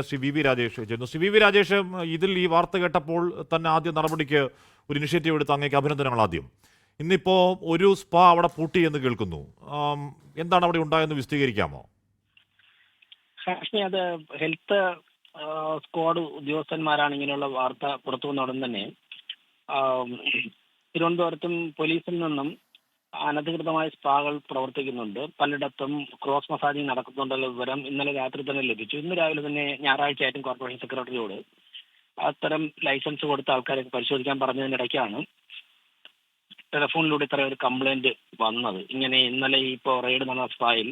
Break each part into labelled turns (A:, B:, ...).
A: Shri V V Rajesh ചെയ്യുന്നു. Shri V V Rajesh, ഇതിൽ ഈ വാർത്ത കേട്ടപ്പോൾ തന്നെ ആദ്യ നടപടിക്ക് ഒരു ഇനിഷ്യേറ്റീവ് എടുത്ത് അങ്ങേക്ക് അഭിനന്ദനങ്ങൾ ആദ്യം. ഇന്നിപ്പോൾ ഒരു സ്പാ അവിടെ പൂട്ടി എന്ന് കേൾക്കുന്നു. എന്താണ് അവിടെ ഉണ്ടായെന്ന് വിശദീകരിക്കാമോ?
B: അത് ഹെൽത്ത് സ്ക്വാഡ് ഉദ്യോഗസ്ഥന്മാരാണ് ഇങ്ങനെയുള്ള വാർത്ത പുറത്തു വന്ന ഉടൻ തന്നെ തിരുവനന്തപുരത്തും പോലീസിൽ നിന്നും അനധികൃതമായ സ്പാകൾ പ്രവർത്തിക്കുന്നുണ്ട്, പലയിടത്തും ക്രോസ് മസാജിങ് നടക്കുന്നുണ്ടെന്ന വിവരം ഇന്നലെ രാത്രി തന്നെ ലഭിച്ചു. ഇന്ന് രാവിലെ തന്നെ ഞായറാഴ്ചയായിട്ടും കോർപ്പറേഷൻ സെക്രട്ടറിയോട് അത്തരം ലൈസൻസ് കൊടുത്ത ആൾക്കാരെ പരിശോധിക്കാൻ പറഞ്ഞതിനിടയ്ക്കാണ് ടെലിഫോണിലൂടെ ഇത്ര ഒരു കംപ്ലൈന്റ് വന്നത്. ഇങ്ങനെ ഇന്നലെ ഇപ്പോൾ റെയ്ഡ് നടന്ന സ്പായിൽ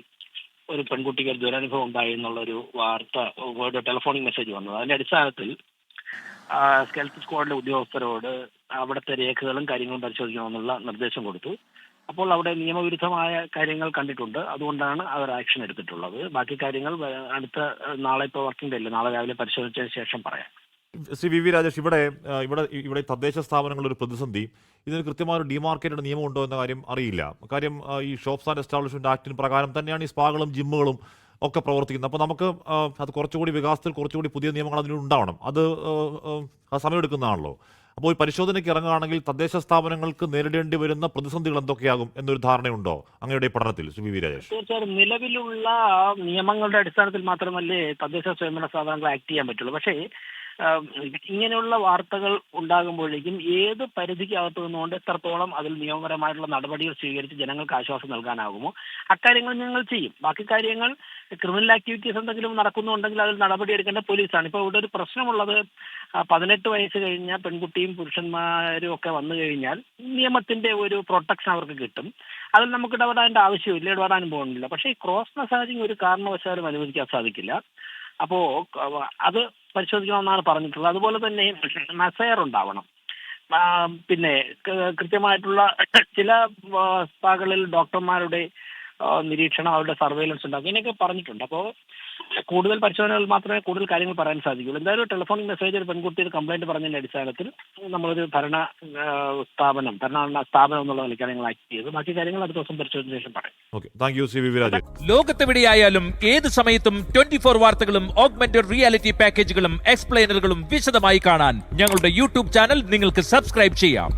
B: ഒരു പെൺകുട്ടിക്ക് ഒരു ദുരനുഭവം ഉണ്ടായി എന്നുള്ളൊരു വാർത്ത ടെലിഫോണിക് മെസ്സേജ് വന്നത്. അതിന്റെ അടിസ്ഥാനത്തിൽ ഹെൽത്ത് സ്ക്വാഡിലെ ഉദ്യോഗസ്ഥരോട് അവിടുത്തെ രേഖകളും കാര്യങ്ങളും പരിശോധിക്കണമെന്നുള്ള നിർദ്ദേശം കൊടുത്തു. അപ്പോൾ അവിടെ നിയമവിരുദ്ധമായ കാര്യങ്ങൾ കണ്ടിട്ടുണ്ട്, അതുകൊണ്ടാണ് അവർ ആക്ഷൻ എടുത്തിട്ടുള്ളത്. ബാക്കി കാര്യങ്ങൾ അടുത്ത നാളെ, ഇപ്പോൾ വർക്കിംഗ് ഡേ അല്ലേ, നാളെ രാവിലെ പരിശോധിച്ചതിന് ശേഷം പറയാം.
A: ശ്രീ വി വി രാജേഷ്, ഇവിടെ തദ്ദേശ സ്ഥാപനങ്ങളുടെ ഒരു പ്രതിസന്ധി, ഇതിന് കൃത്യമായ ഒരു ഡിമാർക്കേറ്റഡ് നിയമം ഉണ്ടോ എന്ന കാര്യം അറിയില്ല. കാര്യം ഈ ഷോപ്സ് ആൻഡ് എസ്റ്റാബ്ലിഷ്മെന്റ് ആക്ടിന് പ്രകാരം തന്നെയാണ് ഈ സ്പാകളും ജിമ്മുകളും ഒക്കെ പ്രവർത്തിക്കുന്നത്. അപ്പോൾ നമുക്ക് അത് കുറച്ചുകൂടി വികാസത്തിൽ കുറച്ചുകൂടി പുതിയ നിയമങ്ങൾ അതിനുണ്ടാവണം. അത് സമയമെടുക്കുന്നതാണല്ലോ. അപ്പോൾ ഈ പരിശോധനയ്ക്ക് ഇറങ്ങുകയാണെങ്കിൽ തദ്ദേശ സ്ഥാപനങ്ങൾക്ക് നേരിടേണ്ടി വരുന്ന പ്രതിസന്ധികൾ എന്തൊക്കെയാകും എന്നൊരു ധാരണയുണ്ടോ അങ്ങയുടെ പഠനത്തിൽ, ശ്രീ വി വി രാജേഷ്?
B: തീർച്ചയായും നിലവിലുള്ള നിയമങ്ങളുടെ അടിസ്ഥാനത്തിൽ മാത്രമല്ലേ തദ്ദേശ സ്വയംഭരണ സ്ഥാപനങ്ങൾ ആക്ട് ചെയ്യാൻ പറ്റുള്ളൂ. പക്ഷേ ഇങ്ങനെയുള്ള വാർത്തകൾ ഉണ്ടാകുമ്പോഴേക്കും ഏത് പരിധിക്കകത്തു നിന്നുകൊണ്ട് എത്രത്തോളം അതിൽ നിയമപരമായിട്ടുള്ള നടപടികൾ സ്വീകരിച്ച് ജനങ്ങൾക്ക് ആശ്വാസം നൽകാനാകുമോ അക്കാര്യങ്ങൾ ഞങ്ങൾ ചെയ്യും. ബാക്കി കാര്യങ്ങൾ ക്രിമിനൽ ആക്ടിവിറ്റീസ് എന്തെങ്കിലും നടക്കുന്നുണ്ടെങ്കിൽ അതിൽ നടപടി എടുക്കേണ്ട പോലീസാണ്. ഇപ്പോൾ ഇവിടെ ഒരു പ്രശ്നമുള്ളത്, 18 വയസ്സ് കഴിഞ്ഞ പെൺകുട്ടിയും പുരുഷന്മാരും ഒക്കെ വന്നു കഴിഞ്ഞാൽ നിയമത്തിന്റെ ഒരു പ്രൊട്ടക്ഷൻ അവർക്ക് കിട്ടും. അതിൽ നമുക്ക് ഇടപെടേണ്ട ആവശ്യമില്ല, ഇടപെടാനും പോകുന്നില്ല. പക്ഷേ ഈ ക്രോസ് മസാജിങ് ഒരു കാരണവശാലും അനുവദിക്കാൻ സാധിക്കില്ല. അപ്പോൾ അത് പരിശോധിക്കണമെന്നാണ് പറഞ്ഞിട്ടുള്ളത്. അതുപോലെ തന്നെ മസയർ ഉണ്ടാവണം. പിന്നെ കൃത്യമായിട്ടുള്ള ചില സ്പാകളിൽ ഡോക്ടർമാരുടെ നിരീക്ഷണം, അവരുടെ സർവൈലൻസ് ഉണ്ടാകും, ഇങ്ങനെയൊക്കെ പറഞ്ഞിട്ടുണ്ട്. അപ്പോൾ കൂടുതൽ പരിശോധനകൾ മാത്രമേ കൂടുതൽ കാര്യങ്ങൾ പറയാൻ സാധിക്കുള്ളൂ. എന്തായാലും ടെലിഫോണിക് മെസ്സേജ് ഒരു പെൺകുട്ടിയുടെ കംപ്ലൈന്റ് പറഞ്ഞതിന്റെ അടിസ്ഥാനത്തിൽ നമ്മളൊരു ഭരണ സ്ഥാപനം എന്നുള്ള നിലയ്ക്കാണ് ഞങ്ങൾ ആക്ട് ചെയ്തത്. ബാക്കി കാര്യങ്ങൾ അടുത്ത ദിവസം പരിശോധന ശേഷം പറയാം.
C: ലോകത്തെവിടെയായാലും ഏത് സമയത്തും 24 വാർത്തകളും ഓഗ്മെന്റഡ് റിയാലിറ്റി പാക്കേജുകളും എക്സ്പ്ലെയിനറുകളും വിശദമായി കാണാൻ ഞങ്ങളുടെ യൂട്യൂബ് ചാനൽ നിങ്ങൾക്ക് സബ്സ്ക്രൈബ് ചെയ്യാം.